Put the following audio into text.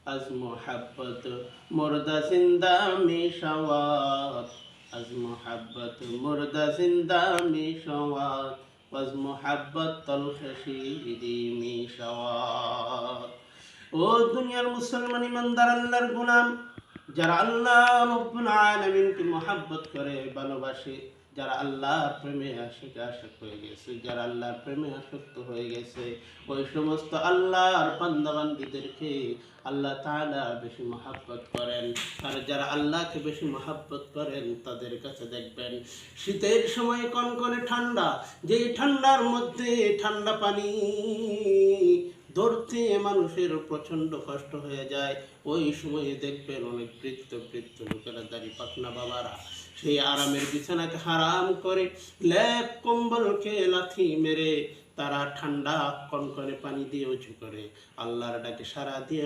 আজ মোহাব্বত মুর্দা জিন্দা মিশাওয়াত, আজ মোহাব্বত মুর্দা জিন্দা মিশাওয়াত, আজ মোহাব্বত তলখশিরি মিশাওয়াত। ও দুনিয়ার মুসলমান ইমানদার আল্লাহর গোলাম, যারা আল্লাহ রাব্বুল আলামিনকে মহব্বত করে ভালোবাসে, যারা আল্লাহর প্রেমে আশিক হয়ে গেছে, যারা আল্লাহর প্রেমে আসক্ত হয়ে গেছে, ওই সমস্ত আল্লাহর বান্দা বান্দীদেরকে আল্লাহ তাআলা বেশি মহব্বত করেন। আর যারা আল্লাহকে বেশি মহব্বত করেন তাদের কাছে দেখবেন শীতের সময় কনকনে ঠান্ডা, যেই ঠান্ডার মধ্যে ঠান্ডা পানি ধরতে মানুষের প্রচন্ড কষ্ট হয়ে যায়, ওই সময়ে দেখবেন অনেক বৃদ্ধ বৃদ্ধ লোকেরা, দাড়ি পাকনা বাবারা সেই আরামের বিছানাকে হারাম করে লেপ কম্বলকে লাথি মেরে তারা ঠান্ডা কনকনে পানি দিয়ে উঁচু করে আল্লাহর ডাকে সারা দিয়ে